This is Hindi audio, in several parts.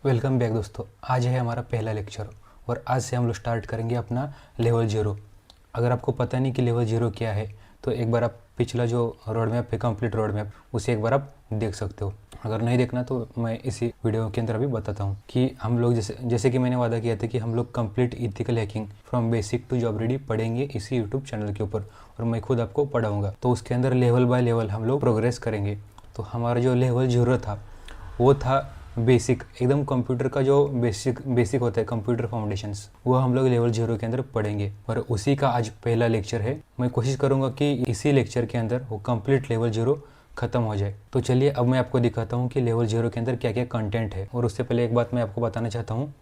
वेलकम बैक दोस्तों। आज है हमारा पहला लेक्चर और आज से हम लोग स्टार्ट करेंगे अपना लेवल ज़ीरो। अगर आपको पता नहीं कि लेवल ज़ीरो क्या है तो एक बार आप पिछला जो रोड मैप है, कंप्लीट रोड मैप, उसे एक बार आप देख सकते हो। अगर नहीं देखना तो मैं इसी वीडियो के अंदर अभी बताता हूँ कि हम लोग जैसे कि मैंने वादा किया था कि हम लोग complete ethical hacking from basic to job ready पढ़ेंगे इसी यूट्यूब चैनल के ऊपर, और मैं खुद आपको पढ़ाऊँगा। तो उसके अंदर लेवल बाय लेवल हम लोग प्रोग्रेस करेंगे। तो हमारा जो लेवल ज़ीरो था वो था बेसिक, एकदम कंप्यूटर का जो बेसिक होता है, कंप्यूटर फाउंडेशंस, वो हम लोग लेवल ज़ीरो के अंदर पढ़ेंगे और उसी का आज पहला लेक्चर है। मैं कोशिश करूंगा कि इसी लेक्चर के अंदर वो कंप्लीट लेवल ज़ीरो खत्म हो जाए। तो चलिए अब मैं आपको दिखाता हूँ कि लेवल ज़ीरो के अंदर क्या क्या कंटेंट है। और उससे पहले एक बात मैं आपको बताना चाहता हूँ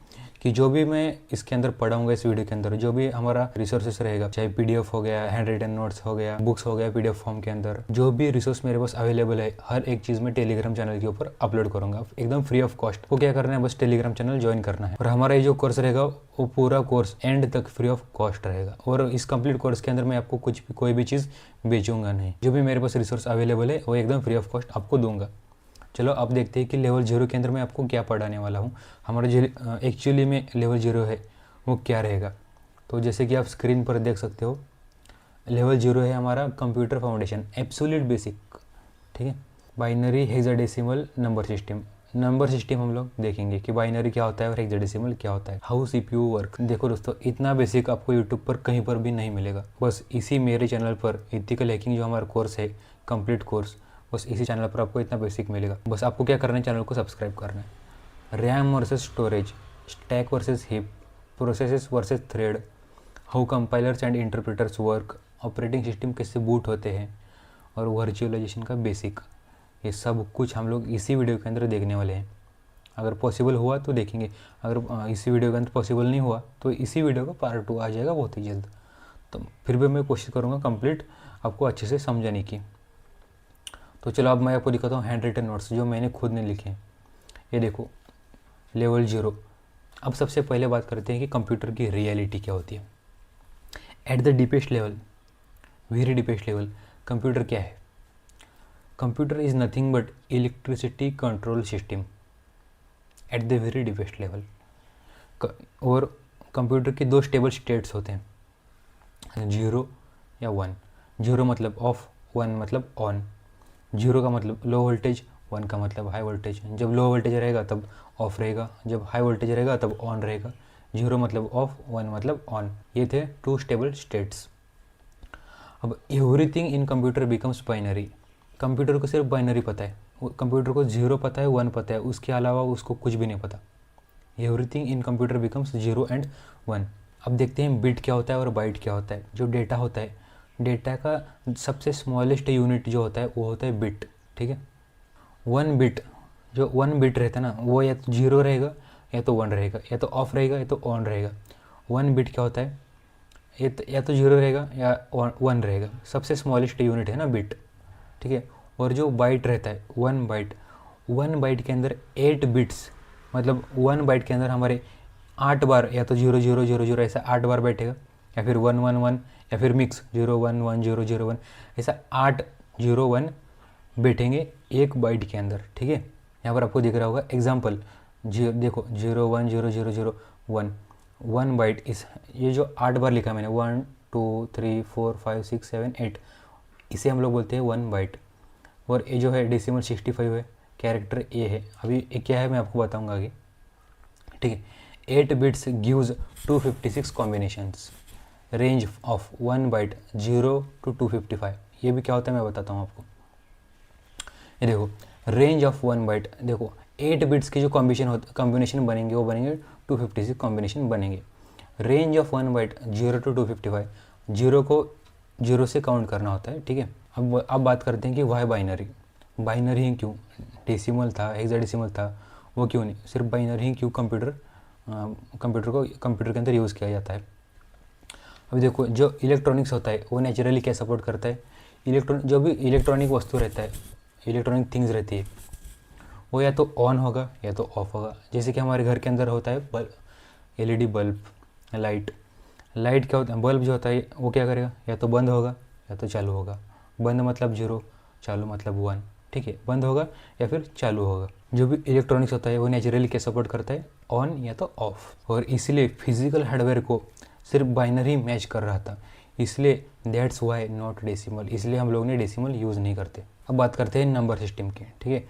कि जो भी मैं इसके अंदर पढ़ाऊंगा, इस वीडियो के अंदर जो भी हमारा रिसोर्सेस रहेगा, चाहे पीडीएफ हो गया, हैंड रिटन नोट्स हो गया, बुक्स हो गया पीडीएफ फॉर्म के अंदर, जो भी रिसोर्स मेरे पास अवेलेबल है, हर एक चीज़ मैं टेलीग्राम चैनल के ऊपर अपलोड करूंगा एकदम फ्री ऑफ कॉस्ट। वो क्या करना है, बस टेलीग्राम चैनल ज्वाइन करना है और हमारा ये जो कोर्स रहेगा वो पूरा कोर्स एंड तक फ्री ऑफ कॉस्ट रहेगा। और इस कंप्लीट कोर्स के अंदर मैं आपको कोई भी चीज़ बेचूंगा नहीं। जो भी मेरे पास रिसोर्स अवेलेबल है वो एकदम फ्री ऑफ कॉस्ट आपको दूंगा। चलो अब देखते हैं कि लेवल ज़ीरो के अंदर मैं आपको क्या पढ़ाने वाला हूँ। हमारा जो एक्चुअली में लेवल ज़ीरो है वो क्या रहेगा। तो जैसे कि आप स्क्रीन पर देख सकते हो, लेवल ज़ीरो है हमारा कंप्यूटर फाउंडेशन, एब्सोल्यूट बेसिक, ठीक है। बाइनरी हेक्साडेसिमल नंबर सिस्टम हम लोग देखेंगे कि बाइनरी क्या होता है और हेक्साडेसिमल क्या होता है, हाउ सीपीयू वर्क। देखो दोस्तों, इतना बेसिक आपको यूट्यूब पर कहीं पर भी नहीं मिलेगा। बस इसी मेरे चैनल पर इथिकल हैकिंग जो हमारा कोर्स है, कंप्लीट कोर्स, बस इसी चैनल पर आपको इतना बेसिक मिलेगा। बस आपको क्या करना है, चैनल को सब्सक्राइब करना है। RAM versus storage, stack versus heap, processes versus thread, how compilers and interpreters work, operating system कैसे बूट होते हैं, और वर्चुअलाइजेशन का बेसिक, ये सब कुछ हम लोग इसी वीडियो के अंदर देखने वाले हैं। अगर पॉसिबल हुआ तो देखेंगे, अगर इसी वीडियो के अंदर पॉसिबल नहीं हुआ तो इसी वीडियो का पार्ट 2 आ जाएगा बहुत ही जल्द। तो फिर भी मैं कोशिश करूँगा कंप्लीट आपको अच्छे से समझाने की। तो चलो अब मैं आपको दिखाता हूँ हैंड रिटन नोट्स जो मैंने खुद ने लिखे हैं। ये देखो, लेवल ज़ीरो। अब सबसे पहले बात करते हैं कि कंप्यूटर की रियलिटी क्या होती है। At the deepest level, very deepest level, computer क्या है। Computer is nothing but electricity control system at the very deepest level. और कंप्यूटर के दो स्टेबल स्टेट्स होते हैं, जीरो या वन। जीरो मतलब ऑफ, वन मतलब ऑन। जीरो का मतलब लो वोल्टेज, वन का मतलब हाई वोल्टेज। जब लो वोल्टेज रहेगा तब ऑफ रहेगा, जब हाई वोल्टेज रहेगा तब ऑन रहेगा। जीरो मतलब ऑफ, वन मतलब ऑन। ये थे टू स्टेबल स्टेट्स। अब everything in computer becomes binary. Computer को सिर्फ बाइनरी पता है, कंप्यूटर को जीरो पता है, वन पता है, उसके अलावा उसको कुछ भी नहीं पता। Everything in computer becomes zero and one. अब देखते हैं बिट क्या होता है और बाइट क्या होता है। जो डेटा होता है, डेटा का सबसे स्मॉलेस्ट यूनिट जो होता है वो होता है बिट, ठीक है। वन बिट, जो वन बिट रहता है ना, वो या तो जीरो रहेगा या तो वन रहेगा, या तो ऑफ रहेगा या तो ऑन रहेगा। वन बिट क्या होता है, या तो जीरो रहेगा या वन रहेगा। सबसे स्मॉलेस्ट यूनिट है ना बिट, ठीक है। और जो बाइट रहता है, वन बाइट के अंदर 8 बिट्स, मतलब वन बाइट के अंदर हमारे 8 बार या तो 0 0 0 0 ऐसा 8 बार बैठेगा, या फिर 1 1 1, या फिर मिक्स 0 1 1 0 0 1, ऐसा 8 0 1 बैठेंगे एक बाइट के अंदर, ठीक है। यहाँ पर आपको दिख रहा होगा एग्जाम्पल, देखो 0 1 0 0 0 1, वन बाइट। इस ये जो 8 बार लिखा मैंने, 1 2 3 4 5 6 7 8, इसे हम लोग बोलते हैं वन बाइट। और ये जो है डेसिमल 65 है, कैरेक्टर ए है। अभी ये क्या है मैं आपको बताऊंगा आगे, ठीक है। 8 bits gives 256 combinations, range of one byte 0 to 255। ये भी क्या होता है मैं बताता हूँ आपको। ये देखो, रेंज ऑफ वन बाइट, देखो 8 बिट्स की जो कॉम्बिनेशन बनेंगे वो बनेंगे 256 कॉम्बिनेशन बनेंगे। Range of one byte 0 to 255, zero को जीरो से काउंट करना होता है, ठीक है। अब बात करते हैं कि वाई बाइनरी। बाइनरी ही क्यों, डेसिमल था, हेक्साडेसिमल था, वो क्यों नहीं, सिर्फ बाइनरी ही क्यों कंप्यूटर के अंदर यूज़ किया जाता है। अभी देखो, जो इलेक्ट्रॉनिक्स होता है वो नेचुरली क्या सपोर्ट करता है, जो भी इलेक्ट्रॉनिक वस्तु रहता है, इलेक्ट्रॉनिक थिंग्स रहती है, वो या तो ऑन होगा या तो ऑफ होगा। जैसे कि हमारे घर के अंदर होता है बल्ब, एलईडी बल्ब, लाइट क्या होता है, बल्ब जो होता है वो क्या करेगा, या तो बंद होगा या तो चालू होगा। बंद मतलब जीरो, चालू मतलब वन। ठीक है, बंद होगा या फिर चालू होगा। जो भी इलेक्ट्रॉनिक्स होता है वो नेचुरली क्या सपोर्ट करता है, ऑन या तो ऑफ। और इसलिए फिजिकल हार्डवेयर को सिर्फ बाइनरी मैच कर रहा था, इसलिए दैट्स वाई नॉट डेसिमल, इसलिए हम लोग ने डेसिमल यूज़ नहीं करते। अब बात करते हैं नंबर सिस्टम की, ठीक है।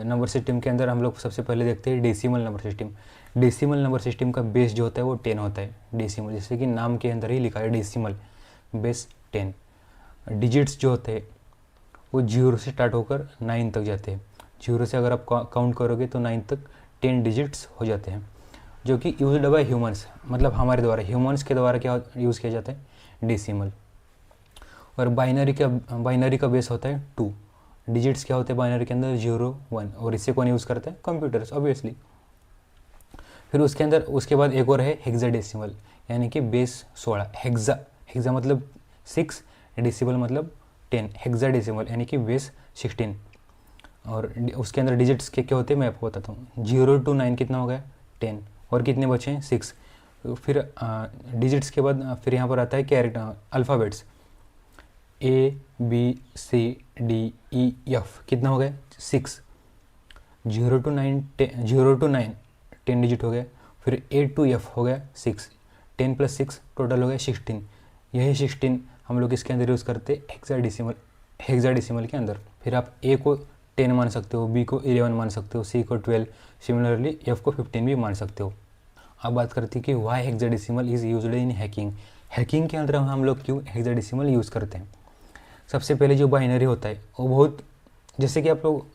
नंबर सिस्टम के अंदर हम लोग सबसे पहले देखते हैं decimal number system. Decimal number system का बेस जो होता है वो 10 होता है, डेसिमल, जैसे कि नाम के अंदर ही लिखा है डेसिमल, बेस 10। डिजिट्स जो होते हैं वो 0 से स्टार्ट होकर 9 तक जाते हैं। 0 से अगर आप काउंट करोगे तो 9 तक 10 डिजिट्स हो जाते हैं, जो कि यूज्ड बाय ह्यूमंस, मतलब हमारे द्वारा, ह्यूमंस के द्वारा क्या यूज़ किया जाता है, डेसिमल। और बाइनरी का बेस होता है 2। डिजिट्स क्या होते हैं बाइनरी के अंदर, 0 1, और इससे कौन यूज़ करता है, कंप्यूटर्स ऑब्वियसली। फिर उसके बाद एक और है हेक्साडेसिमल, यानी कि बेस 16। हेक्सा मतलब 6, डेसिमल मतलब 10, हेक्साडेसिमल यानी कि बेस 16। और उसके अंदर डिजिट्स क्या होते हैं मैं आपको बताता हूँ। 0 to 9 कितना हो गया, 10, और कितने बचे हैं, 6। फिर डिजिट्स के बाद फिर यहाँ पर आता है कैरेक्टर, अल्फ़ाबेट्स, ABCDEF, कितना हो गया, 6। 0 to 9 10 डिजिट हो गया। फिर A to F हो गया 6, 10 + 6 टोटल हो गया 16। यही 16 हम लोग इसके अंदर यूज़ करते हैं हेक्साडेसिमल के अंदर। फिर आप A को 10 मान सकते हो, B को 11 मान सकते हो, C को 12, सिमिलरली F को 15 भी मान सकते हो। अब बात करते हैं कि why hexadecimal is used in hacking के अंदर हम लोग क्यों हेक्साडेसिमल यूज़ करते हैं। सबसे पहले जो बाइनरी होता है वो बहुत, जैसे कि आप लोग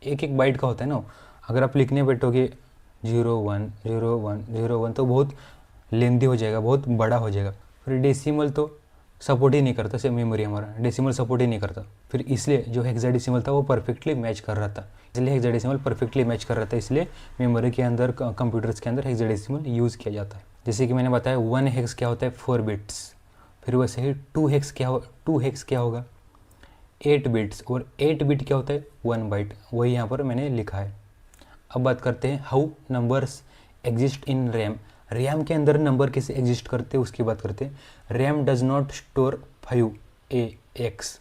एक बाइट का होता है ना, अगर आप लिखने बैठोगे 0 1 0 1 0 1 तो बहुत लेंदी हो जाएगा, बहुत बड़ा हो जाएगा। फिर डेसिमल तो सपोर्ट ही नहीं करता, से मेमोरी हमारा डेसिमल सपोर्ट ही नहीं करता। फिर इसलिए जो हेक्साडेसिमल था वो परफेक्टली मैच कर रहा था, इसलिए हेक्साडेसिमल परफेक्टली मैच कर रहा था, इसलिए मेमोरी के अंदर, कंप्यूटर्स के अंदर हेक्साडेसिमल यूज़ किया जाता है। जैसे कि मैंने बताया 1 हेक्स क्या होता है, 4 बिट्स। फिर वैसे ही 2 हेक्स क्या होगा, 8 बिट्स। और 8 बिट क्या होता है, 1 बाइट, वही यहाँ पर मैंने लिखा है। अब बात करते हैं how numbers exist in RAM. RAM के अंदर नंबर कैसे एग्जिस्ट करते हैं उसकी बात करते हैं। रैम डज नॉट स्टोर 5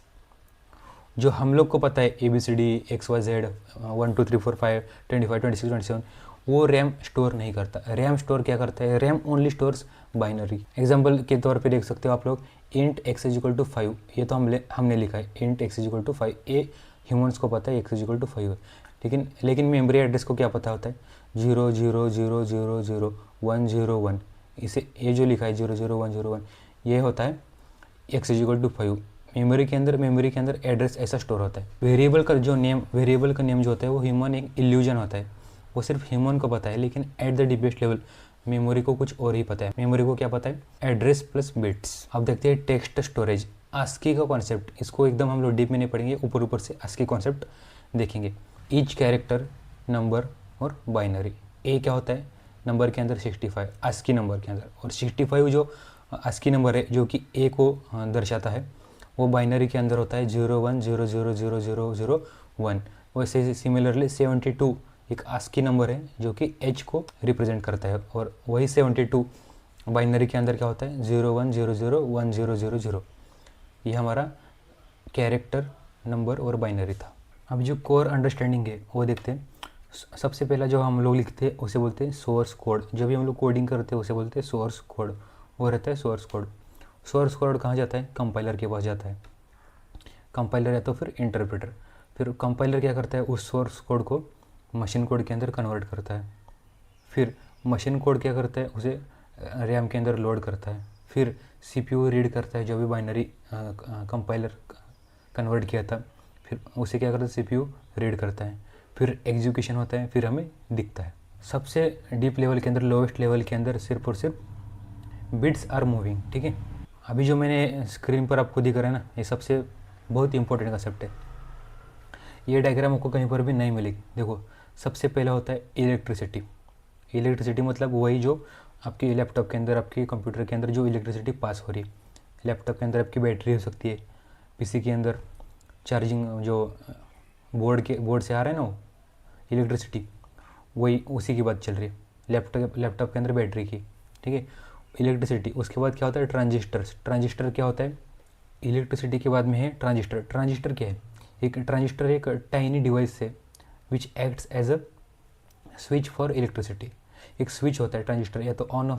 जो हम लोग को पता है ABCD XYZ 1 2 3 4 5 25 26 27, वो रैम स्टोर नहीं करता। रैम स्टोर क्या करता है, RAM only stores binary. Example के तौर पे देख सकते हो आप लोग, int x = 5, ये तो हमने लिखा है int x = 5, ये ह्यूमंस को पता है x = 5 है। लेकिन मेमोरी एड्रेस को क्या पता होता है, 0 0 0 0 0 1 0 1, इसे ये जो लिखा है 0 0 1 0 1 ये होता है x = 5। मेमोरी के अंदर एड्रेस ऐसा स्टोर होता है। वेरिएबल का नेम जो होता है वो ह्यूमन एक इल्यूजन होता है, वो सिर्फ ह्यूमन को पता है। लेकिन at the deepest level memory को कुछ और ही पता है। मेमोरी को क्या पता है, एड्रेस प्लस बिट्स। अब देखते हैं टेक्स्ट स्टोरेज, ASCII का कॉन्सेप्ट। इसको एकदम हम लोग डीप में नहीं पढ़ेंगे, ऊपर से ASCII कॉन्सेप्ट देखेंगे। ईच कैरेक्टर, नंबर और बाइनरी। ए क्या होता है, नंबर के अंदर 65, ASCII नंबर के अंदर, और 65 जो ASCII नंबर है जो कि ए को दर्शाता है, वो बाइनरी के अंदर होता है 0 1 0 0 0 0 0 1। वैसे सिमिलरली 72 एक ASCII नंबर है जो कि H को रिप्रेजेंट करता है, और वही 72 बाइनरी के अंदर क्या होता है, 0 1 0 0 1 0 0 0। ये हमारा कैरेक्टर, नंबर और बाइनरी था। अब जो कोर अंडरस्टैंडिंग है वो देखते हैं। सबसे पहला जो हम लोग लिखते हैं उसे बोलते हैं सोर्स कोड। जो भी हम लोग कोडिंग करते हैं उसे बोलते हैं सोर्स कोड, वो रहता है सोर्स कोड। सोर्स कोड कहाँ जाता है, कंपाइलर के पास जाता है। कंपाइलर या तो फिर इंटरप्रेटर। फिर कंपाइलर क्या करता है, उस सोर्स कोड को मशीन कोड के अंदर कन्वर्ट करता है। फिर मशीन कोड क्या करता है, उसे रैम के अंदर लोड करता है। फिर CPU रीड करता है जो भी बाइनरी कंपाइलर कन्वर्ट किया था, फिर उसे क्या करता है, CPU रीड करता है। फिर एग्जीक्यूशन होता है, फिर हमें दिखता है। सबसे डीप लेवल के अंदर, लोवेस्ट लेवल के अंदर सिर्फ और सिर्फ बिट्स आर मूविंग, ठीक है। अभी जो मैंने स्क्रीन पर आपको दिख रहा है ना, ये सबसे बहुत इंपॉर्टेंट कंसेप्ट है। ये डायग्राम आपको कहीं पर भी नहीं मिलेगी। देखो, सबसे पहला होता है इलेक्ट्रिसिटी। इलेक्ट्रिसिटी मतलब वही जो आपके लैपटॉप के अंदर, आपके कंप्यूटर के अंदर जो इलेक्ट्रिसिटी पास हो रही है। लैपटॉप के अंदर आपकी बैटरी हो सकती है, PC के अंदर चार्जिंग जो बोर्ड से आ रहा है ना वो इलेक्ट्रिसिटी, वही उसी की बात चल रही है, लैपटॉप के अंदर बैटरी की, ठीक है। इलेक्ट्रिसिटी, उसके बाद क्या होता है, ट्रांजिस्टर। ट्रांजिस्टर क्या होता है, इलेक्ट्रिसिटी के बाद में है ट्रांजिस्टर। ट्रांजिस्टर क्या है, एक ट्रांजिस्टर एक टाइनी डिवाइस है which acts as a switch for electricity. एक स्विच होता है ट्रांजिस्टर, या तो ऑन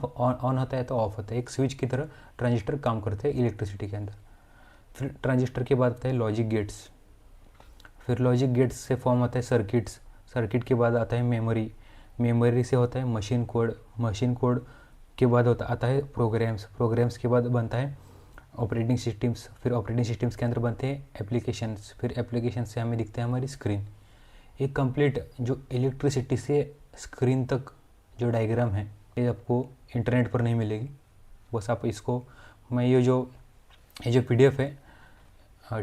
होता है तो ऑफ होता है, एक स्विच की तरह ट्रांजिस्टर काम करते हैं इलेक्ट्रिसिटी के अंदर। फिर ट्रांजिस्टर के बाद आता है लॉजिक गेट्स, फिर लॉजिक गेट्स से फॉर्म होता है सर्किट्स, सर्किट के बाद आता है मेमोरी, मेमोरी से होता है मशीन कोड, मशीन कोड के बाद आता है प्रोग्राम्स, प्रोग्राम्स के बाद बनता है ऑपरेटिंग सिस्टम्स, फिर ऑपरेटिंग सिस्टम्स के अंदर बनते हैं एप्लीकेशंस, फिर एप्लीकेशन से हमें दिखता है हमारी स्क्रीन। एक कंप्लीट जो इलेक्ट्रिसिटी से स्क्रीन तक जो डायग्राम है ये आपको इंटरनेट पर नहीं मिलेगी, बस आप इसको मैं ये जो PDF है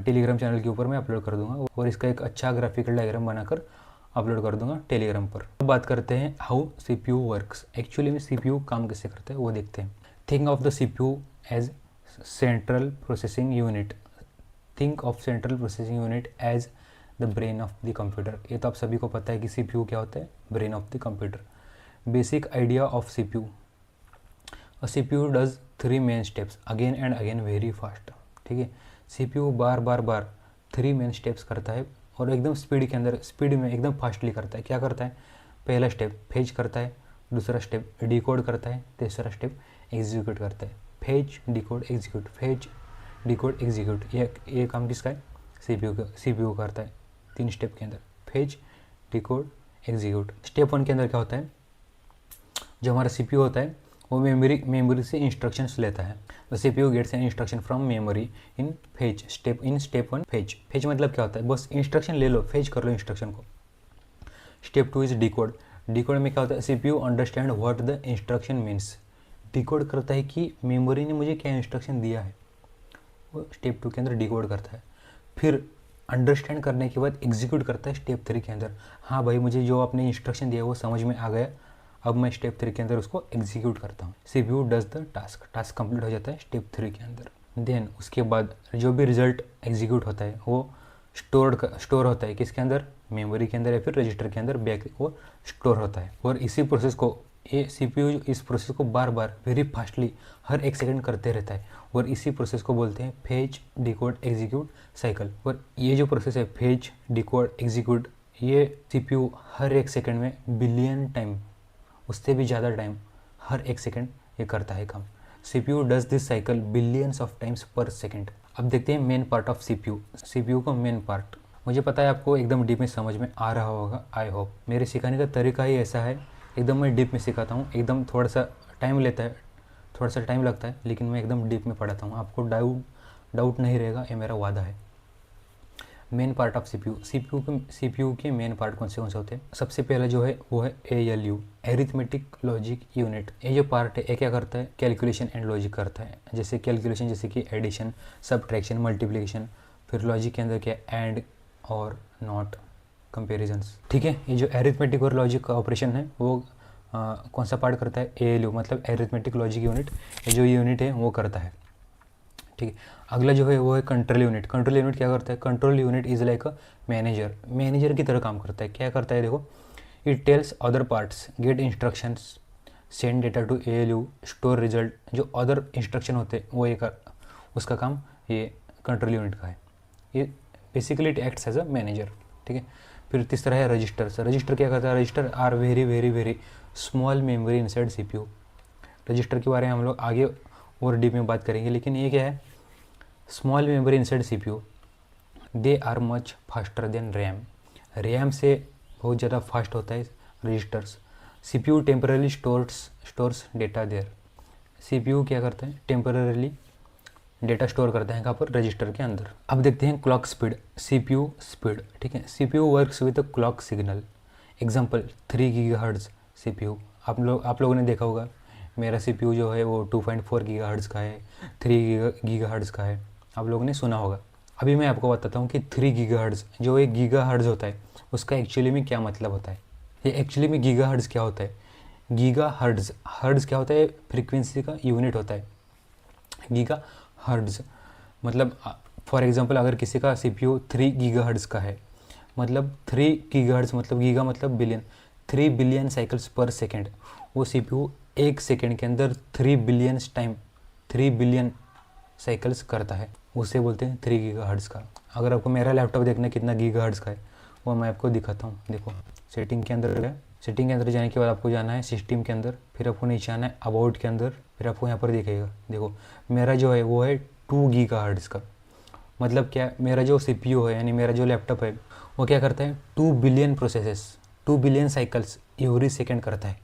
टेलीग्राम चैनल के ऊपर मैं अपलोड कर दूंगा और इसका एक अच्छा ग्राफिकल डायग्राम बनाकर अपलोड कर दूंगा टेलीग्राम पर। अब बात करते हैं हाउ CPU वर्क्स। एक्चुअली में CPU काम कैसे करता है वो देखते हैं। Think of the CPU as central processing unit, think of central processing unit as the brain of the computer. ये तो आप सभी को पता है कि CPU क्या होता है, brain of the computer. Basic idea of CPU, a CPU does 3 main steps again and again very fast. ठीक है, CPU बार 3 मेन स्टेप्स करता है और एकदम स्पीड के अंदर, स्पीड में एकदम फास्टली करता है। क्या करता है, पहला स्टेप फेच करता है, दूसरा स्टेप डिकोड करता है, तीसरा स्टेप एग्जीक्यूट करता है। Fetch decode execute, fetch decode execute, ये काम किसका है, CPU करता है 3 स्टेप के अंदर, फेच डिकोड एग्जीक्यूट। स्टेप 1 के अंदर क्या होता है, जो हमारा CPU होता है वो मेमोरी से इंस्ट्रक्शंस लेता है। The CPU gets an instruction from memory in fetch step 1 fetch. Fetch मतलब क्या होता है, बस इंस्ट्रक्शन ले लो, फेच कर लो इंस्ट्रक्शन को। स्टेप 2 इज डिकोड, डिकोड में क्या होता है, CPU understand what the instruction means. Decode करता है कि मेमोरी ने मुझे क्या इंस्ट्रक्शन दिया है, वो स्टेप 2 के अंदर डिकोड करता है। फिर अंडरस्टैंड करने के बाद एग्जीक्यूट करता है स्टेप 3 के अंदर। हाँ भाई, मुझे जो आपने इंस्ट्रक्शन दिया वो समझ में आ गया, अब मैं स्टेप 3 के अंदर उसको एग्जीक्यूट करता हूँ। CPU does the task, task complete हो जाता है स्टेप 3 के अंदर। देन उसके बाद जो भी रिजल्ट एग्जीक्यूट होता है वो स्टोर होता है किसके अंदर, मेमोरी के अंदर या फिर रजिस्टर के अंदर बैक वो स्टोर होता है। और इसी प्रोसेस को ये CPU इस प्रोसेस को बार वेरी फास्टली हर 1 सेकंड करते रहता है और इसी प्रोसेस को बोलते हैं फेच डिकोड एग्जीक्यूट साइकिल। और ये जो प्रोसेस है फेच डिकोड एग्जीक्यूट, ये CPU हर 1 सेकंड में बिलियन टाइम, उससे भी ज़्यादा टाइम हर 1 सेकंड ये करता है काम। CPU does this cycle billions of times पर सेकंड। अब देखते हैं मेन पार्ट ऑफ CPU को मेन पार्ट। मुझे पता है आपको एकदम डीप में समझ में आ रहा होगा, आई होप। मेरे सिखाने का तरीका ही ऐसा है, एकदम मैं डीप में सिखाता हूँ, एकदम थोड़ा सा टाइम लेता है, थोड़ा सा टाइम लगता है, लेकिन मैं एकदम डीप में पढ़ाता हूँ, आपको डाउट नहीं रहेगा, ये मेरा वादा है। मेन पार्ट ऑफ CPU के मेन पार्ट कौन से होते हैं। सबसे पहला जो है वो है ALU, एरिथमेटिक लॉजिक यूनिट। ये जो पार्ट है ये क्या करता है, कैलकुलेशन एंड लॉजिक करता है। जैसे कैलकुलेशन, जैसे कि एडिशन, सब्ट्रैक्शन, मल्टीप्लिकेशन। फिर लॉजिक के अंदर क्या, एंड और नॉट, कंपेरिजन्स। ठीक है, ये जो एरिथमेटिक और लॉजिक का ऑपरेशन है वो कौन सा पार्ट करता है, ALU मतलब एरिथमेटिक लॉजिक यूनिट, ये जो यूनिट है वो करता है। ठीक है, अगला जो है वो है कंट्रोल यूनिट। कंट्रोल यूनिट क्या करता है, control unit is like a manager की तरह काम करता है। क्या करता है, देखो, it tells other parts get instructions, send data to ALU, store result. जो अदर इंस्ट्रक्शन होते हैं वो उसका काम ये कंट्रोल यूनिट का है। ये basically it acts as a manager. ठीक है, फिर तीसरा है रजिस्टर्स। रजिस्टर क्या करता है, register are very small memory inside CPU। Register के बारे में हम लोग आगे और डीप में बात करेंगे, लेकिन ये क्या है, small memory inside CPU, they are much faster than RAM से बहुत ज़्यादा फास्ट होता है registers. CPU temporarily stores data there. CPU क्या करता है, टेम्परली डेटा स्टोर करते हैं कहाँ पर, रजिस्टर के अंदर। अब देखते हैं क्लॉक स्पीड, CPU स्पीड। ठीक है, CPU works with a clock signal. Example 3 GHz CPU। आप लोगों ने देखा होगा, मेरा CPU जो है वो 2.4 GHz का है, 3 GHz का है, आप लोगों ने सुना होगा। अभी मैं आपको बताता हूँ कि 3 GHz जो एक गीगाहर्ट्ज़ होता है उसका एक्चुअली में क्या मतलब होता है। ये एक्चुअली में गीगाहर्ट्ज़ क्या होता है, हर्ट्ज़ क्या होता है, फ्रीक्वेंसी का यूनिट होता है। गीगाहर्ट्ज़ मतलब फॉर एग्जांपल अगर किसी का CPU 3 GHz का है, मतलब 3 GHz मतलब गीगा मतलब बिलियन, 3 बिलियन साइकिल्स पर सेकेंड। वो CPU 1 सेकेंड के अंदर 3 बिलियन साइकिल्स करता है, उसे बोलते हैं 3 GHz का। अगर आपको मेरा लैपटॉप देखना है कितना गीगाहर्ट्ज़ का है वो मैं आपको दिखाता हूँ। देखो सेटिंग के अंदर है, सेटिंग के अंदर जाने के बाद आपको जाना है सिस्टम के अंदर, फिर आपको नीचे आना है अबाउट के अंदर, फिर आपको यहाँ पर दिखेगा। देखो मेरा जो है वो है 2 गीगाहर्ट्ज़ का। मतलब क्या, मेरा जो CPU है यानी मेरा जो लैपटॉप है वो क्या करता है 2 billion processes, 2 billion cycles every second करता है।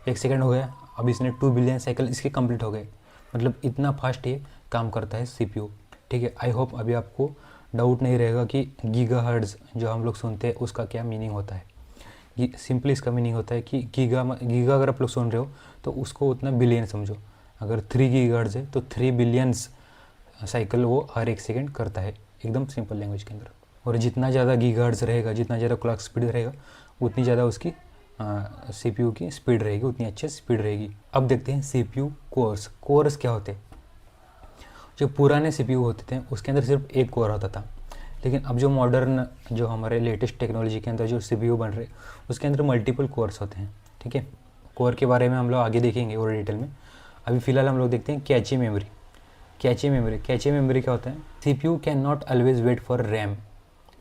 1 सेकेंड हो गया, अब इसने 2 बिलियन साइकिल इसके कंप्लीट हो गए। मतलब इतना फास्ट ये काम करता है CPU। ठीक है, आई होप अभी आपको डाउट नहीं रहेगा कि गीगाहर्ट्ज़ जो हम लोग सुनते हैं उसका क्या मीनिंग होता है। सिंपली इसका मीनिंग होता है कि गीगा अगर आप लोग सुन रहे हो तो उसको उतना बिलियन समझो। अगर 3 गीगाहर्ट्ज़ है तो 3 बिलियंस साइकिल वो हर 1 सेकेंड करता है, एकदम सिंपल लैंग्वेज के अंदर। और जितना ज़्यादा गीगाहर्ट्ज़ रहेगा, जितना ज़्यादा क्लॉक स्पीड रहेगा, उतनी ज़्यादा उसकी CPU की स्पीड रहेगी, उतनी अच्छी स्पीड रहेगी। अब देखते हैं CPU कोर्स। कोर्स क्या होते हैं? जो पुराने CPU होते थे उसके अंदर सिर्फ एक कोर होता था, लेकिन अब जो मॉडर्न जो हमारे लेटेस्ट टेक्नोलॉजी के अंदर जो CPU बन रहे उसके अंदर मल्टीपल कोर्स होते हैं। ठीक है, कोर के बारे में हम लोग आगे देखेंगे और डिटेल में। अभी फ़िलहाल हम लोग देखते हैं कैची मेमोरी। कैची मेमोरी क्या होता है? CPU can not always wait for RAM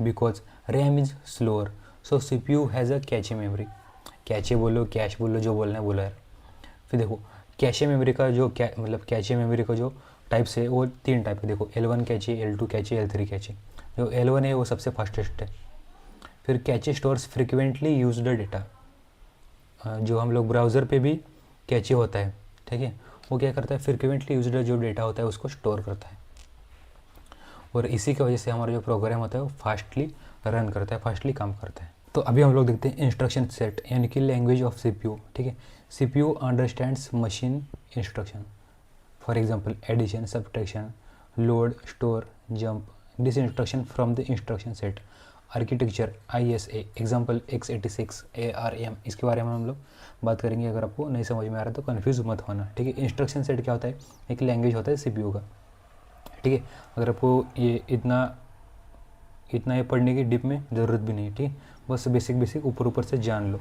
because RAM is slower, so CPU has a cache memory. Cache बोलो, कैश बोलो, जो बोलना है बोलो यार। फिर देखो कैशे मेमोरी का जो कैचे मेमोरी का जो टाइप्स है वो 3 टाइप है। देखो L1 cache, L2 cache, L3 cache. जो L1 है वो सबसे फास्टेस्ट है। फिर cache stores frequently used data. जो हम लोग ब्राउज़र पे भी कैचे होता है, ठीक है, वो क्या करता है फ्रिक्वेंटली यूज्ड जो डेटा होता है उसको स्टोर करता है, और इसी की वजह से हमारा जो प्रोग्राम होता है वो फास्टली रन करता है, फास्टली काम करता है। तो अभी हम लोग देखते हैं इंस्ट्रक्शन सेट यानी कि लैंग्वेज ऑफ CPU। ठीक है, CPU understands machine instruction, for example addition, subtraction, load, store, jump, this instruction from the instruction set. Architecture ISA, example x86 ARM, इसके बारे में हम लोग बात करेंगे। अगर आपको नहीं समझ में आ रहा तो कन्फ्यूज़ मत होना। ठीक है, इंस्ट्रक्शन सेट क्या होता है? एक लैंग्वेज होता है CPU का। ठीक है, अगर आपको ये इतना ये पढ़ने की डिप में ज़रूरत भी नहीं है। ठीक है, बस बेसिक ऊपर से जान लो।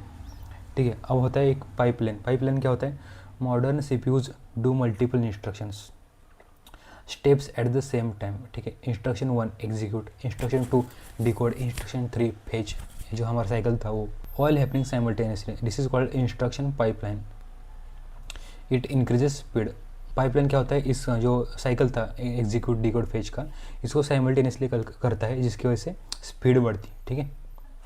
ठीक है, अब होता है एक पाइपलाइन क्या होता है? Modern CPUs do multiple instructions steps at the same time. ठीक है, instruction 1 execute, instruction 2 decode, instruction 3 fetch, जो हमारा साइकिल था वो all happening simultaneously. This is called instruction pipeline. It increases speed. Pipeline क्या होता है? इस जो साइकिल था एग्जीक्यूट, डिकोड, फेच का, इसको साइमल्टेनियसली करता है, जिसकी वजह से स्पीड बढ़ती। ठीक है,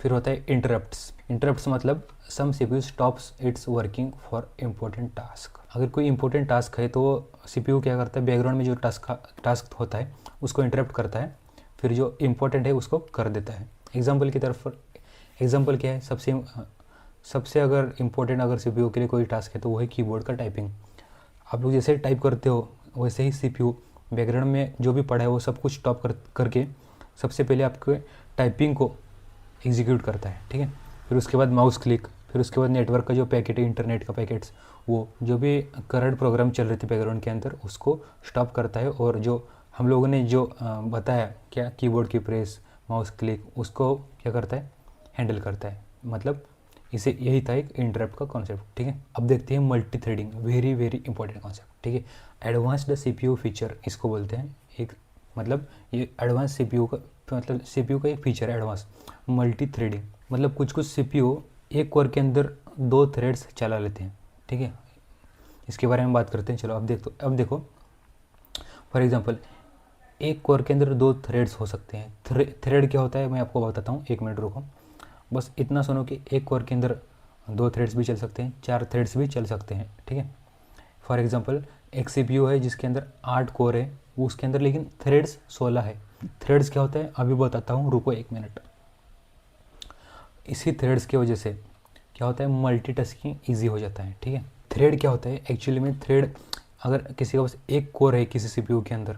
फिर होता है इंटरप्ट्स मतलब सम CPU stops it's working for important task. अगर कोई इंपॉर्टेंट टास्क है तो CPU क्या करता है? बैकग्राउंड में जो टास्क होता है उसको इंटरप्ट करता है, फिर जो इम्पोर्टेंट है उसको कर देता है। एग्जाम्पल की तरफ एग्जाम्पल क्या है? सबसे अगर इम्पोर्टेंट अगर CPU के लिए कोई टास्क है तो वो है कीबोर्ड का टाइपिंग। आप लोग जैसे टाइप करते हो वैसे ही CPU बैकग्राउंड में जो भी पढ़ा है वो सब कुछ स्टॉप करके सबसे पहले आपके टाइपिंग को एग्जीक्यूट करता है। ठीक है, फिर उसके बाद माउस क्लिक, फिर उसके बाद नेटवर्क का जो पैकेट है, इंटरनेट का पैकेट्स, वो जो भी करंट प्रोग्राम चल रहे थे बैकग्राउंड के अंदर उसको स्टॉप करता है, और जो हम लोगों ने जो बताया क्या कीबोर्ड की प्रेस, माउस क्लिक, उसको क्या करता है? हैंडल करता है। मतलब इसे यही था एक इंटरप्ट का कॉन्सेप्ट। ठीक है, अब देखते हैं multi threading, very important concept. ठीक है, एडवांस्ड CPU फीचर इसको बोलते हैं। एक मतलब ये एडवांस CPU का मतलब CPU का एक फीचर है एडवांस। मल्टी थ्रेडिंग मतलब कुछ CPU एक कोर के अंदर 2 थ्रेड्स चला लेते हैं। ठीक है, इसके बारे में बात करते हैं। चलो अब देखो फॉर एग्जांपल एक कोर के अंदर 2 थ्रेड्स हो सकते हैं। थ्रेड क्या होता है मैं आपको बताता हूँ, 1 मिनट रुको। बस इतना सुनो कि एक कोर के अंदर 2 थ्रेड्स भी चल सकते हैं, 4 थ्रेड्स भी चल सकते हैं। ठीक है, फॉर एग्जांपल एक CPU है जिसके अंदर 8 कोर है, उसके अंदर लेकिन थ्रेड्स 16 है। थ्रेड्स क्या होता है अभी बताता हूँ, रुको 1 मिनट। इसी थ्रेड्स की वजह से क्या होता है? मल्टीटास्किंग ईजी हो जाता है। ठीक है, थ्रेड क्या होता है एक्चुअली में? थ्रेड अगर किसी का बस एक कोर है किसी CPU के अंदर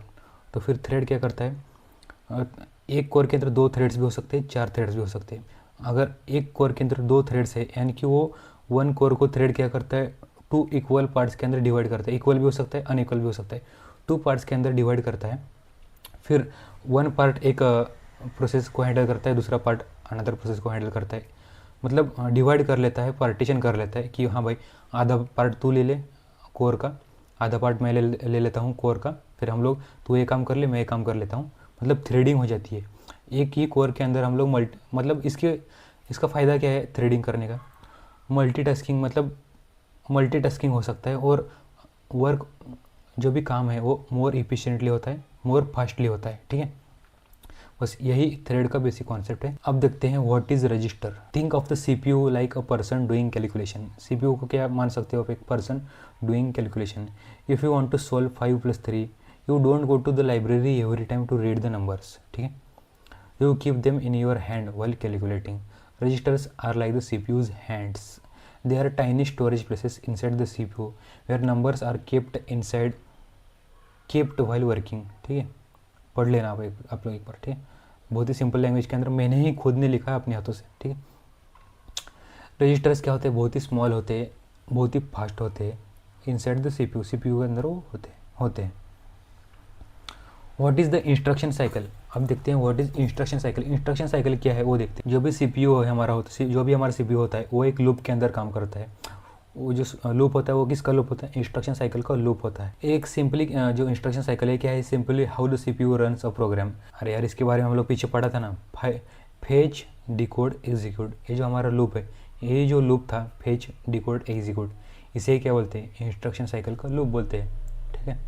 तो फिर थ्रेड क्या करता है? एक कोर के अंदर 2 थ्रेड्स भी हो सकते हैं, 4 थ्रेड्स भी हो सकते हैं। अगर एक कोर के अंदर 2 थ्रेड्स है यानी कि वो 1 कोर को थ्रेड क्या करता है? 2 इक्वल पार्ट्स के अंदर डिवाइड करता है। इक्वल भी हो सकता है, अनइक्वल भी हो सकता है। 2 पार्ट्स के अंदर डिवाइड करता है, फिर 1 पार्ट एक प्रोसेस को हैंडल करता है, दूसरा पार्ट अनदर प्रोसेस को हैंडल करता है। मतलब डिवाइड कर लेता है, पार्टीशन कर लेता है कि हाँ भाई आधा पार्ट तू ले ले कोर का, आधा पार्ट मैं ले लेता हूँ कोर का, फिर हम लोग तू ये काम कर ले, मैं ये काम कर लेता हूँ। मतलब थ्रेडिंग हो जाती है। एक ही कोर के अंदर हम लोग मतलब इसका फ़ायदा क्या है थ्रेडिंग करने का, मल्टीटास्किंग, मतलब मल्टीटास्किंग हो सकता है और वर्क जो भी काम है वो मोर इफिशिएंटली होता है, मोर फास्टली होता है, ठीक है। बस यही थ्रेड का बेसिक कॉन्सेप्ट है। अब देखते हैं what is register. Think of the CPU like a person doing calculation. CPU को क्या मान सकते हो आप, एक person doing calculation. If you want to solve 5+3 you don't go to the library every time to read the numbers, ठीक है। You keep them in your hand while calculating. Registers are like the CPU's hands. They are tiny storage places inside the CPU where numbers are kept while working, ठीक है। पढ़ लेना आप लोग एक बार, ठीक है। बहुत ही सिंपल लैंग्वेज के अंदर मैंने ही खुद ने लिखा है अपने हाथों से, ठीक है। रजिस्टर्स क्या होते हैं, बहुत ही स्मॉल होते हैं, बहुत ही फास्ट होते हैं, इनसाइड द सीपीयू के अंदर वो होते हैं। What is the instruction cycle. अब देखते हैं what is instruction cycle. Instruction cycle क्या है वो देखते हैं। जो भी सीपीयू है हमारा जो भी हमारा सीपीयू होता है वो एक लूप के अंदर काम करता है। वो जो लूप होता है वो किसका लूप होता है, इंस्ट्रक्शन साइकिल का लूप होता है। एक सिंपली जो इंस्ट्रक्शन साइकिल है क्या है, simply how the CPU runs a program. अरे यार इसके बारे में हम लोग पीछे पढ़ा था ना, फेच डिकोड एग्जीक्यूट। ये जो हमारा लूप है, ये जो लूप था फेच डिकोड एग्जीक्यूट, इसे क्या बोलते हैं, इंस्ट्रक्शन साइकिल का लूप बोलते हैं, ठीक है।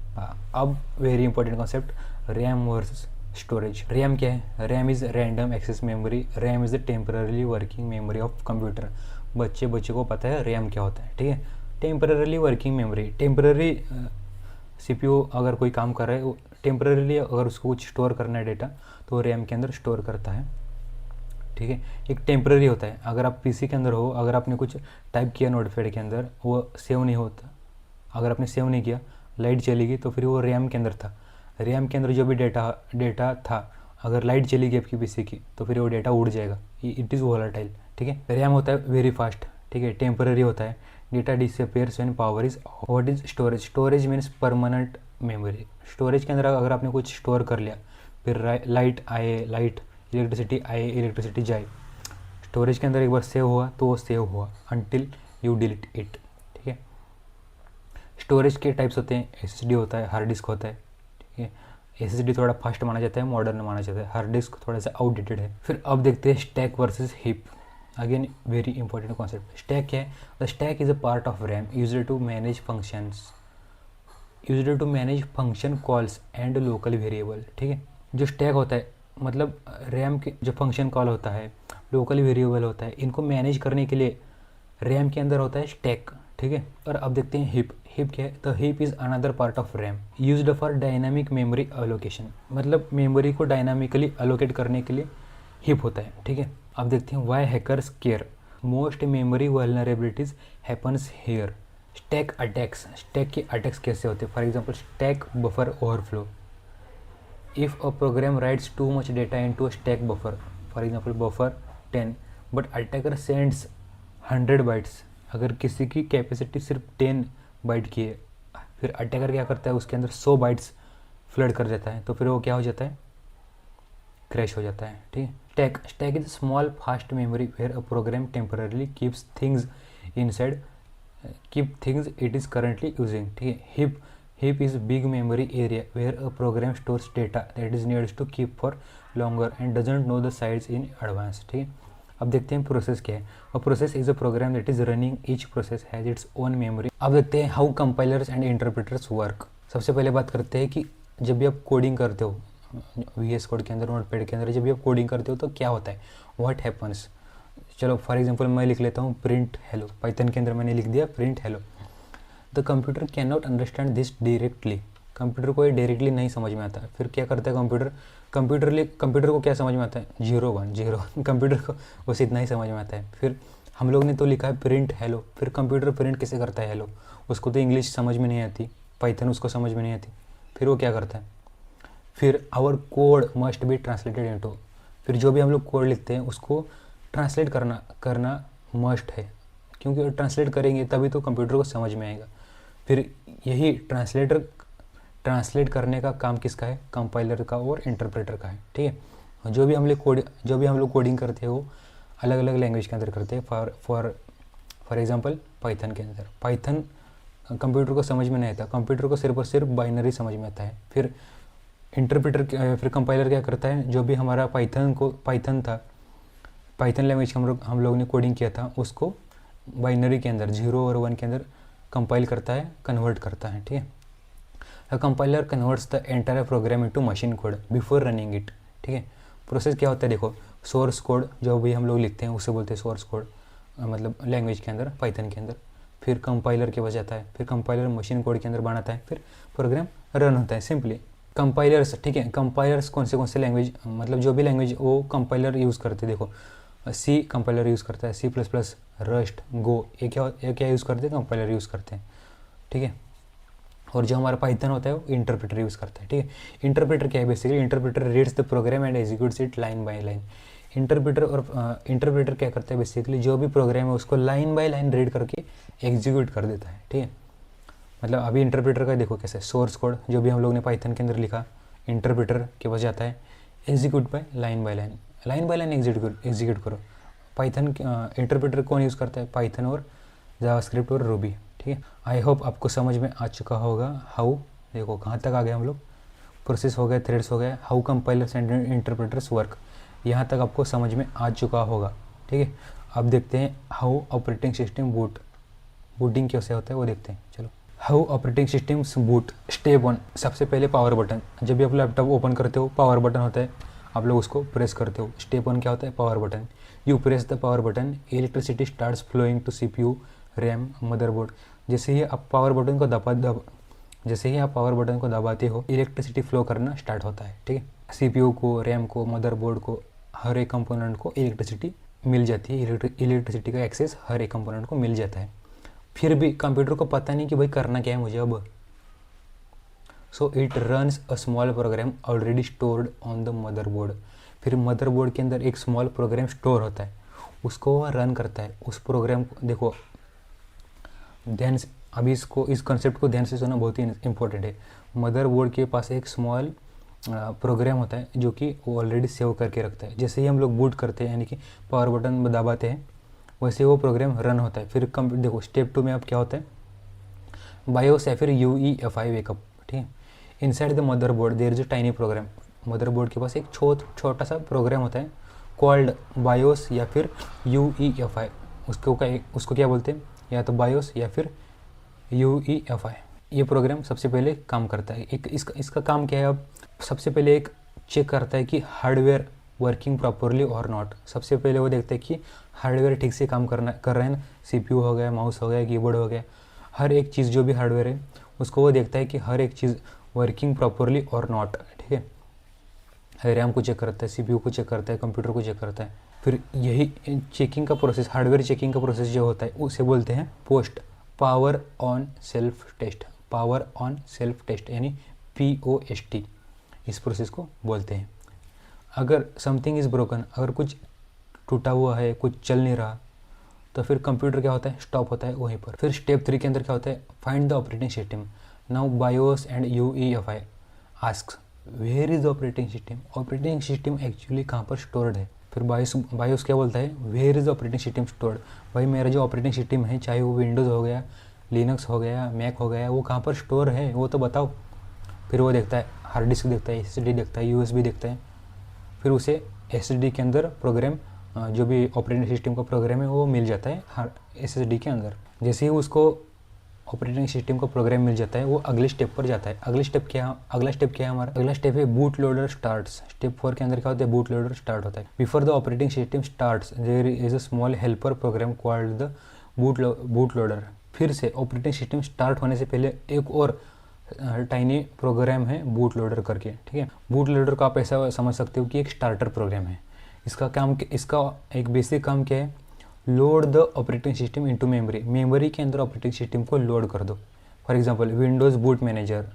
अब very important concept, RAM versus storage. RAM क्या है, RAM is random access memory, RAM is the temporary working memory of computer. बच्चे को पता है रैम क्या होता है, ठीक है। Temporary working memory, temporary CPU अगर कोई काम कर रहा है, टेम्पररीली अगर उसको कुछ स्टोर करना है डेटा तो वो रैम के अंदर स्टोर करता है, ठीक है। एक टेम्पररी होता है, अगर आप पीसी के अंदर हो, अगर आपने कुछ टाइप किया नोटपैड के अंदर वो सेव नहीं होता, अगर आपने सेव नहीं किया, लाइट चली गई तो फिर वो रैम के अंदर था। रैम के अंदर जो भी डेटा था, अगर लाइट चली गई आपकी पीसी की तो फिर वो डेटा उड़ जाएगा, इट इज़ वोलाटाइल, ठीक है। रैम होता है वेरी फास्ट, ठीक है। टेम्पररी होता है, data disappears when power is. What is storage, storage means permanent memory. Storage के अंदर अगर आपने कुछ स्टोर कर लिया, फिर इलेक्ट्रिसिटी आए इलेक्ट्रिसिटी जाए, स्टोरेज के अंदर एक बार सेव हुआ तो वो सेव हुआ अंटिल यू डिलीट इट, ठीक है। स्टोरेज के टाइप्स होते हैं, एसएसडी होता है, हार्ड डिस्क होता है, ठीक है। एसएसडी थोड़ा फास्ट माना जाता है, मॉडर्न माना जाता है, हार्ड डिस्क थोड़ा सा आउटडेटेड है। फिर अब देखते हैं stack versus heap. Again very important concept. Stack क्या है, the stack is a part of RAM used to manage function calls and local variable, ठीक है। जो स्टैक होता है मतलब रैम के जो फंक्शन कॉल होता है, लोकल वेरिएबल होता है, इनको मैनेज करने के लिए रैम के अंदर होता है स्टैक, ठीक है। और अब देखते हैं हीप। हीप क्या है, the heap is another part of RAM used for dynamic memory allocation. मतलब मेमोरी को डायनामिकली अलोकेट करने के लिए हीप होता है, ठीक है। अब देखते हैं why hackers care, most memory vulnerabilities happens here. Stack attacks, stack के अटैक्स कैसे होते हैं, for example stack buffer overflow. If a program writes too much data into a stack buffer, for example buffer 10, but attacker sends 100 bytes, अगर किसी की कैपेसिटी सिर्फ 10 बाइट की है, फिर अटैकर क्या करता है उसके अंदर 100 बाइट्स फ्लड कर देता है, तो फिर वो क्या हो जाता है, क्रैश हो जाता है, ठीक है। Stack is small fast memory where a program temporary keeps things inside it is currently using, ठीक है। Heap is big memory area where a program stores data that is needed to keep for longer and doesn't know the size in advance, ठीक है। अब देखते हैं प्रोसेस क्या है। A process is a program that is running, each process has its own memory। अब देखते हैं how compilers and interpreters work। सबसे पहले बात करते हैं कि जब भी आप कोडिंग करते हो VS कोड के अंदर, नोटपैड के अंदर, जब भी आप कोडिंग करते हो तो क्या होता है, what happens। चलो फॉर एग्जाम्पल मैं लिख लेता हूँ प्रिंट हेलो, पाइथन के अंदर मैंने लिख दिया print hello. The computer can not understand this directly, computer को ये डायरेक्टली नहीं समझ में आता है। फिर क्या करता है कंप्यूटर को क्या समझ में आता है, 0 1 0 कंप्यूटर को बस इतना ही समझ में आता है। फिर हम लोग ने तो लिखा है प्रिंट हेलो, फिर कंप्यूटर प्रिंट कैसे करता है हेलो, उसको तो इंग्लिश समझ में नहीं आती, पाइथन उसको समझ में नहीं आती, फिर वो क्या करता है, फिर our code must be translated into, फिर जो भी हम लोग कोड लिखते हैं उसको ट्रांसलेट करना मस्ट है, क्योंकि ट्रांसलेट करेंगे तभी तो कंप्यूटर को समझ में आएगा। फिर यही ट्रांसलेट करने का काम किसका है, कंपाइलर का और इंटरप्रेटर का है, ठीक है। जो भी हम लोग कोडिंग करते हैं वो अलग अलग लैंग्वेज के अंदर करते हैं। फॉर एग्जांपल पाइथन के अंदर, पाइथन कंप्यूटर को समझ में नहीं आता, कंप्यूटर को सिर्फ और सिर्फ बाइनरी समझ में आता है। फिर इंटरप्रेटर फिर कंपाइलर क्या करता है, जो भी हमारा पाइथन था, पाइथन लैंग्वेज हम लोग ने कोडिंग किया था, उसको बाइनरी के अंदर 0 और 1 के अंदर कंपाइल करता है, कन्वर्ट करता है, ठीक है। The compiler converts the entire programme into machine code before running it, ठीक है। प्रोसेस क्या होता है, देखो सोर्स कोड जो भी हम लोग लिखते हैं उसे बोलते हैं सोर्स कोड, मतलब लैंग्वेज के अंदर, पाइथन के अंदर। फिर कंपाइलर के पास जाता है, फिर कंपाइलर मशीन कोड के अंदर बनाता है, फिर प्रोग्राम रन होता है सिंपली। कंपाइलर्स, ठीक है, कंपाइलर्स कौन से लैंग्वेज, मतलब जो भी लैंग्वेज वो कंपाइलर यूज़ करते हैं, देखो सी कंपाइलर यूज़ करता है, C++, रस्ट, गो, ये क्या यूज़ करते हैं, कंपाइलर यूज़ करते हैं, ठीक है। और जो हमारा पाइथन होता है वो इंटरप्रेटर यूज़ करता है, ठीक है। इंटरप्रेटर क्या है, basically interpreter reads the program and executes it line by line. Interpreter क्या करता है, बेसिकली जो भी प्रोग्राम है उसको लाइन बाय लाइन रीड करके एग्जीक्यूट कर देता है, ठीक है। मतलब अभी इंटरप्रेटर का देखो कैसे, सोर्स कोड जो भी हम लोग ने पाइथन के अंदर लिखा, इंटरप्रेटर के पास जाता है, execute by line by line execute करो। पाइथन इंटरप्रेटर कौन यूज़ करता है, पाइथन और जावास्क्रिप्ट और रूबी, ठीक है। आई होप आपको समझ में आ चुका होगा हाउ, देखो कहाँ तक आ गए हम लोग, प्रोसेस हो गए, थ्रेड्स हो गए, how compilers and interpreters work, यहाँ तक आपको समझ में आ चुका होगा, ठीक है। अब देखते हैं हाउ ऑपरेटिंग सिस्टम बूटिंग कैसे होता है वो देखते हैं, चलो। How operating system boot, step 1, सबसे पहले पावर बटन। जब भी आप लैपटॉप ओपन करते हो पावर बटन होता है, आप लोग उसको प्रेस करते हो। स्टेप 1 क्या होता है, power button. You press the power button, electricity starts flowing to CPU, RAM, motherboard. जैसे ही आप पावर बटन को दबाते हो, इलेक्ट्रिसिटी फ्लो करना स्टार्ट होता है, ठीक है। CPU को, रैम को, मदरबोर्ड को, हर एक कंपोनेंट को इलेक्ट्रिसिटी मिल जाती है, इलेक्ट्रिसिटी का एक्सेस हर एक कंपोनेंट को मिल जाता है। फिर भी कंप्यूटर को पता नहीं कि भाई करना क्या है मुझे अब, so it runs a small program already stored on the motherboard. फिर मदरबोर्ड के अंदर एक स्मॉल प्रोग्राम स्टोर होता है, उसको वह रन करता है। उस प्रोग्राम को देखो ध्यान से, अभी इस कॉन्सेप्ट को ध्यान से सुनना बहुत ही इंपॉर्टेंट है। मदरबोर्ड के पास एक स्मॉल प्रोग्राम होता है जो कि वो ऑलरेडी सेव करके रखता है। जैसे ही हम लोग बूट करते हैं, यानी कि पावर बटन दबाते हैं, वैसे वो प्रोग्राम रन होता है। फिर देखो स्टेप 2 में अब क्या होता है, बायोस या फिर UEFI वेकअप, ठीक है। Inside the motherboard there is a tiny program. Motherboard के पास एक छोटा सा प्रोग्राम होता है कॉल्ड बायोस या फिर UEFI। उसको क्या बोलते हैं, या तो बायोस या फिर UEFI। ये प्रोग्राम सबसे पहले काम करता है। इसका काम क्या है, अब सबसे पहले एक चेक करता है कि हार्डवेयर वर्किंग प्रॉपरली और नॉट। सबसे पहले वो देखता है कि हार्डवेयर ठीक से काम कर रहे हैं ना, CPU हो गया, माउस हो गया, कीबोर्ड हो गया, हर एक चीज़ जो भी हार्डवेयर है उसको वो देखता है कि हर एक चीज़ वर्किंग प्रॉपरली और नॉट, ठीक है। रैम को चेक करता है, CPU को चेक करता है, कंप्यूटर को चेक करता है। फिर यही चेकिंग का प्रोसेस, हार्डवेयर चेकिंग का प्रोसेस जो होता है उसे बोलते हैं post power on self test, यानी POST, इस प्रोसेस को बोलते हैं। अगर समथिंग इज़ ब्रोकन, अगर कुछ टूटा हुआ है, कुछ चल नहीं रहा, तो फिर कंप्यूटर क्या होता है, स्टॉप होता है वहीं पर। फिर स्टेप 3 के अंदर क्या होता है, find the operating system. Now BIOS and UEFI asks where is the operating system. Operating system actually कहाँ पर स्टोर्ड है। फिर बायोस क्या बोलता है, where is the operating system stored. भाई मेरा जो ऑपरेटिंग सिस्टम है, चाहे वो विंडोज़ हो गया, लिनक्स हो गया, मैक हो गया, वो कहाँ पर स्टोर है वो तो बताओ। फिर वो देखता है, हार्ड डिस्क देखता है, SSD देखता है, USB देखता है। फिर उसे SSD के अंदर प्रोग्राम, जो भी ऑपरेटिंग सिस्टम का प्रोग्राम है वो मिल जाता है SSD के अंदर। जैसे ही उसको ऑपरेटिंग सिस्टम का प्रोग्राम मिल जाता है, वो अगले स्टेप पर जाता है। अगला स्टेप क्या है हमारा, अगला स्टेप है बूट लोडर स्टार्ट्स। स्टेप 4 के अंदर क्या होता है, बूट लोडर स्टार्ट होता है। Before the operating system starts there is a small helper program called the boot loader. फिर से ऑपरेटिंग सिस्टम स्टार्ट होने से पहले एक और टाइनी प्रोग्राम है बूट लोडर करके, ठीक है। बूट लोडर को आप ऐसा समझ सकते हो कि एक स्टार्टर प्रोग्राम है। इसका एक बेसिक काम क्या है, load the operating system into memory के अंदर ऑपरेटिंग सिस्टम को लोड कर दो। For example Windows boot manager,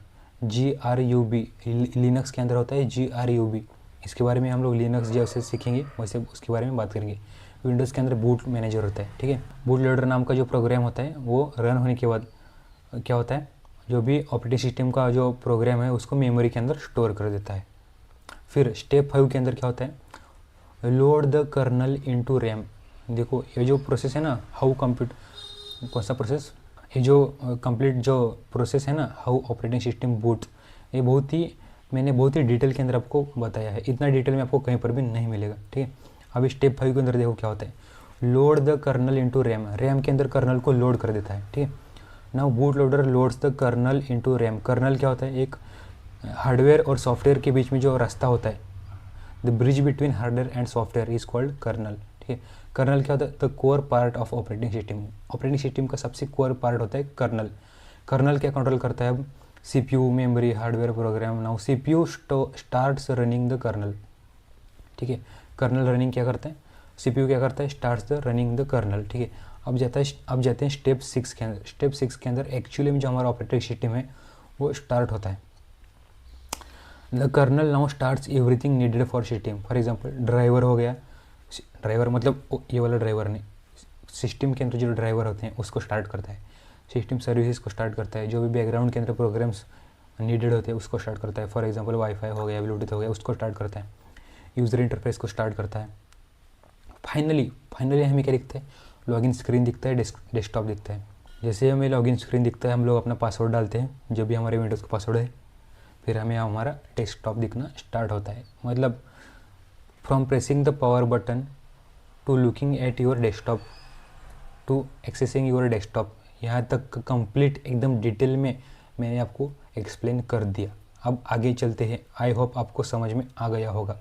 GRUB, Linux के अंदर होता है GRUB। इसके बारे में हम लोग लिनक्स जैसे सीखेंगे वैसे उसके बारे में बात करेंगे। विंडोज़ के अंदर बूट मैनेजर होता है, ठीक है। बूट लोडर नाम का जो प्रोग्राम होता है वो रन होने के बाद क्या होता है, जो भी ऑपरेटिंग सिस्टम का जो प्रोग्राम है उसको मेमोरी के अंदर स्टोर कर देता है। फिर स्टेप 5 के अंदर क्या होता है, load the kernel into RAM. देखो ये जो प्रोसेस है ना, कौन सा प्रोसेस, ये जो कंप्लीट जो प्रोसेस है ना, हाउ ऑपरेटिंग सिस्टम बूट, ये बहुत ही मैंने बहुत ही डिटेल के अंदर आपको बताया है, इतना डिटेल में आपको कहीं पर भी नहीं मिलेगा, ठीक है। अभी स्टेप 5 के अंदर देखो क्या होता है, load the kernel into RAM, RAM के अंदर कर्नल को लोड कर देता है, ठीक है। Now boot loader loads the kernel into RAM, kernel क्या होता है, एक हार्डवेयर और सॉफ्टवेयर के बीच में जो रास्ता होता है, the bridge between hardware and software is called kernel, ठीक है। कर्नल क्या होता है, the core part of operating system, operating system का सबसे कोर पार्ट होता है कर्नल। कर्नल क्या कंट्रोल करता है, अब CPU, memory, hardware, program. Now CPU starts running the kernel, ठीक है। कर्नल रनिंग क्या करता है, सीपीयू क्या करता है, starts the running the kernel, ठीक है। अब जाते हैं स्टेप 6 के अंदर। स्टेप 6 के अंदर एक्चुअली में जो हमारा ऑपरेटिंग सिस्टम है वो स्टार्ट होता है। The kernel now starts everything needed for system, for example driver हो गया, ड्राइवर मतलब ये वाला ड्राइवर नहीं, सिस्टम के अंदर जो ड्राइवर होते हैं उसको स्टार्ट करता है, सिस्टम सर्विसेज को स्टार्ट करता है, जो भी बैकग्राउंड के अंदर प्रोग्राम्स नीडेड होते हैं उसको स्टार्ट करता है, फॉर एग्जांपल वाईफाई हो गया, ब्लूटूथ हो गया, उसको स्टार्ट करता है, यूज़र इंटरफेस को स्टार्ट करता है। फाइनली हमें क्या दिखता है, लॉगिन स्क्रीन दिखता है, डेस्कटॉप दिखता है। जैसे हमें लॉगिन स्क्रीन दिखता है, हम लोग अपना पासवर्ड डालते हैं, जो भी हमारे विंडोज़ का पासवर्ड है, फिर हमें हमारा डेस्कटॉप दिखना स्टार्ट होता है। मतलब from pressing the power button to looking at your desktop to accessing your desktop, यहाँ तक कंप्लीट एकदम डिटेल में मैंने आपको एक्सप्लेन कर दिया। अब आगे चलते हैं, आई होप आपको समझ में आ गया होगा।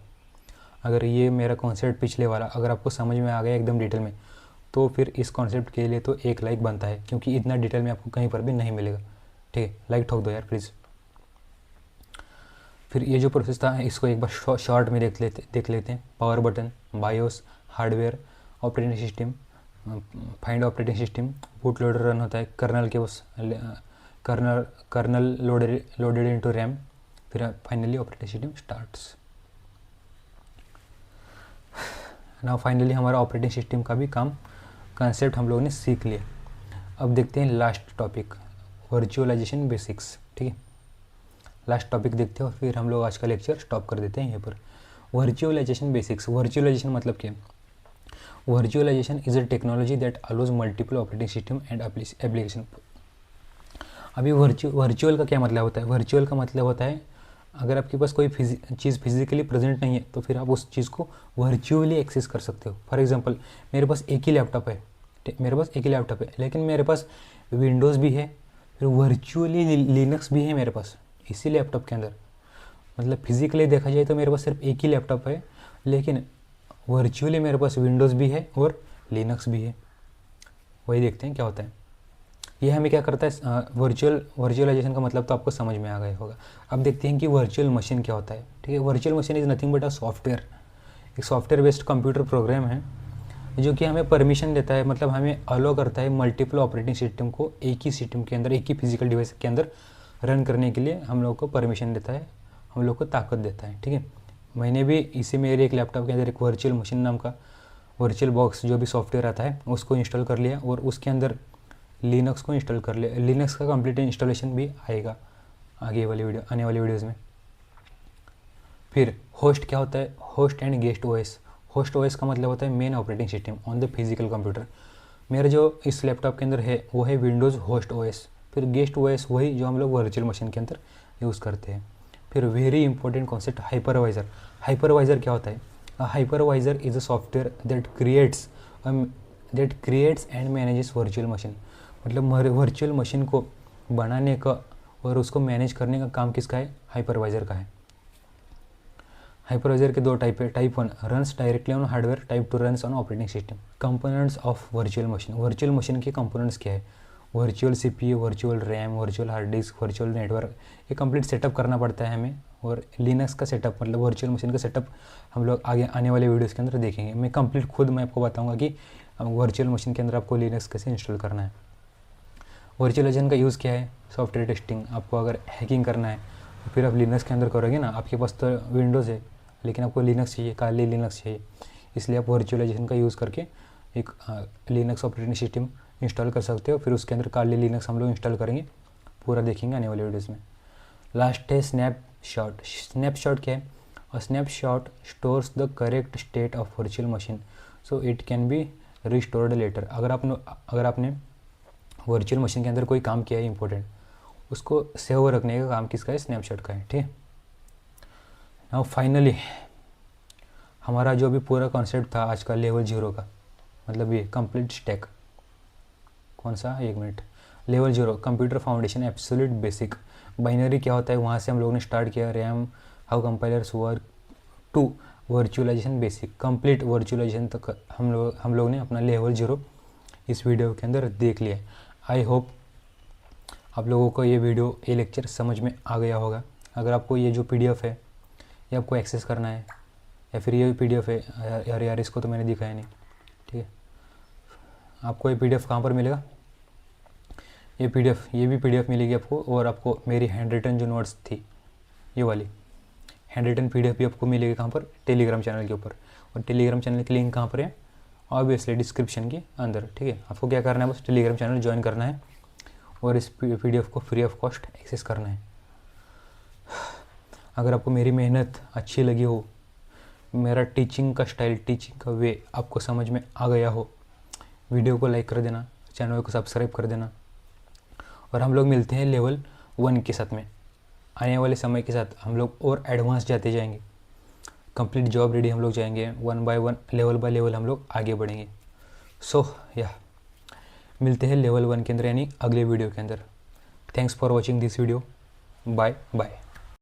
अगर ये मेरा कॉन्सेप्ट पिछले वाला अगर आपको समझ में आ गया एकदम डिटेल में, तो फिर इस कॉन्सेप्ट के लिए तो एक लाइक बनता है, क्योंकि इतना डिटेल में आपको कहीं पर भी नहीं मिलेगा, ठीक है। लाइक ठोक दो यार प्लीज़। फिर ये जो प्रोसेस था इसको एक बार शॉर्ट में देख लेते हैं। Power button, BIOS, hardware, operating system, find operating system, boot loader run होता है, कर्नल के उस कर्नल लोडेड इनटू रैम, फिर finally operating system starts. Now finally हमारा ऑपरेटिंग सिस्टम का भी कंसेप्ट हम लोगों ने सीख लिया। अब देखते हैं लास्ट टॉपिक, वर्चुअलाइजेशन बेसिक्स, ठीक है। लास्ट टॉपिक देखते हैं और फिर हम लोग आज का लेक्चर स्टॉप कर देते हैं यहीं पर। वर्चुअलाइजेशन बेसिक्स, वर्चुअलाइजेशन मतलब क्या है, virtualization is a technology that allows multiple operating system and application. अभी वर्चुअल का क्या मतलब होता है, वर्चुअल का मतलब होता है अगर आपके पास कोई चीज़ फिजिकली प्रेजेंट नहीं है तो फिर आप उस चीज़ को वर्चुअली एक्सेस कर सकते हो। फॉर एग्जांपल मेरे पास एक ही लैपटॉप है, लेकिन मेरे पास विंडोज़ भी है, फिर वर्चुअली लिनक्स भी है मेरे पास इसी लैपटॉप के अंदर। मतलब फिजिकली देखा जाए तो मेरे पास सिर्फ एक ही लैपटॉप है, लेकिन वर्चुअली मेरे पास विंडोज़ भी है और लिनक्स भी है। वही देखते हैं क्या होता है। ये हमें क्या करता है, वर्चुअलाइजेशन का मतलब तो आपको समझ में आ गया होगा। अब देखते हैं कि वर्चुअल मशीन क्या होता है, ठीक है। Virtual machine is nothing but a software, एक सॉफ्टवेयर बेस्ड कंप्यूटर प्रोग्राम है जो कि हमें परमिशन देता है, मतलब हमें अलो करता है मल्टीपल ऑपरेटिंग सिस्टम को एक ही सिस्टम के अंदर, एक ही फिजिकल डिवाइस के अंदर रन करने के लिए हम लोग को परमिशन देता है, हम लोग को ताकत देता है, ठीक है। मैंने भी इसी मेरे एक लैपटॉप के अंदर एक वर्चुअल मशीन नाम का वर्चुअल बॉक्स जो भी सॉफ्टवेयर आता है उसको इंस्टॉल कर लिया और उसके अंदर लिनक्स को इंस्टॉल कर लिया। लिनक्स का कंप्लीट इंस्टॉलेशन भी आएगा आने वाली वीडियोज़ में। फिर होस्ट क्या होता है, host and guest OS. Host OS का मतलब होता है main operating system on the physical computer. मेरा जो इस लैपटॉप के अंदर है वो है विंडोज़ होस्ट ओएस। फिर गेस्ट ओएस वही जो हम लोग वर्चुअल मशीन के अंदर यूज़ करते हैं। फिर very important concept hypervisor. Hypervisor क्या होता है, hypervisor is a software that creates and manages virtual machine. मतलब वर्चुअल मशीन को बनाने का और उसको मैनेज करने का काम किसका है, हाइपरवाइज़र का है। हाइपरवाइज़र के दो टाइप है, type 1 runs directly on hardware, type 2 runs on operating system. Components of virtual machine, virtual machine के कंपोनेंट्स क्या है, virtual CPU, virtual RAM, virtual hard disk, virtual network, ये कंप्लीट सेटअप करना पड़ता है हमें। और लिनक्स का सेटअप मतलब वर्चुअल मशीन का सेटअप हम लोग आगे आने वाले वीडियोज़ के अंदर देखेंगे। मैं कंप्लीट खुद मैं आपको बताऊँगा कि वर्चुअल मशीन के अंदर आपको लिनक्स कैसे इंस्टॉल करना है। वर्चुअलाइजेशन का यूज़ क्या है, सॉफ्टवेयर टेस्टिंग। आपको अगर हैकिंग करना है तो फिर आप लिनक्स के अंदर करोगे ना, आपके पास तो विंडोज़ है लेकिन आपको लिनक्स चाहिए, काली लिनक्स चाहिए, इसलिए आप वर्चुअलाइजेशन का यूज़ करके एक लिनक्स ऑपरेटिंग सिस्टम इंस्टॉल कर सकते हो। फिर उसके अंदर काली लिनक्स हम लोग इंस्टॉल करेंगे, पूरा देखेंगे आने वाले वीडियोज़ में। लास्ट है स्नैपशॉट। स्नैपशॉट क्या है, a snapshot stores the correct state of virtual machine so it can be restored later. अगर आपने वर्चुअल मशीन के अंदर कोई काम किया है इंपॉर्टेंट, उसको सेव रखने का काम किसका है, स्नैपशॉट का है, ठीक है। नाउ फाइनली हमारा जो भी पूरा कॉन्सेप्ट था आज का लेवल 0 का, मतलब ये कंप्लीट स्टैक, कौन सा, एक minute, level 0 computer foundation absolute basic, binary क्या होता है वहाँ से हम लोगों ने स्टार्ट किया, RAM, how compilers work, to virtualization basic, complete virtualization तक हम लोग ने अपना लेवल 0 इस वीडियो के अंदर देख लिया। आई होप आप लोगों को ये वीडियो, ये लेक्चर समझ में आ गया होगा। अगर आपको ये जो PDF है ये आपको एक्सेस करना है, या फिर ये PDF है, यार इसको तो मैंने दिखाया नहीं, ठीक है, आपको ये PDF कहाँ पर मिलेगा, ये भी PDF मिलेगी आपको, और आपको मेरी हैंड रिटन जो नोट्स थी, ये वाली हैंड रिटन PDF भी आपको मिलेगी कहाँ पर, टेलीग्राम चैनल के ऊपर। और टेलीग्राम चैनल की लिंक कहाँ पर है, ऑब्वियसली डिस्क्रिप्शन के अंदर, ठीक है। आपको क्या करना है, बस टेलीग्राम चैनल ज्वाइन करना है और इस PDF को फ्री ऑफ कॉस्ट एक्सेस करना है। अगर आपको मेरी मेहनत अच्छी लगी हो, मेरा टीचिंग का स्टाइल, टीचिंग का वे आपको समझ में आ गया हो, वीडियो को लाइक कर देना, चैनल को सब्सक्राइब कर देना, और हम लोग मिलते हैं लेवल 1 के साथ में। आने वाले समय के साथ हम लोग और एडवांस जाते जाएंगे, कंप्लीट जॉब रेडी हम लोग जाएंगे, 1 बाय 1, लेवल बाय लेवल हम लोग आगे बढ़ेंगे। सो मिलते हैं लेवल 1 के अंदर, यानी अगले वीडियो के अंदर। Thanks for watching this video, bye bye.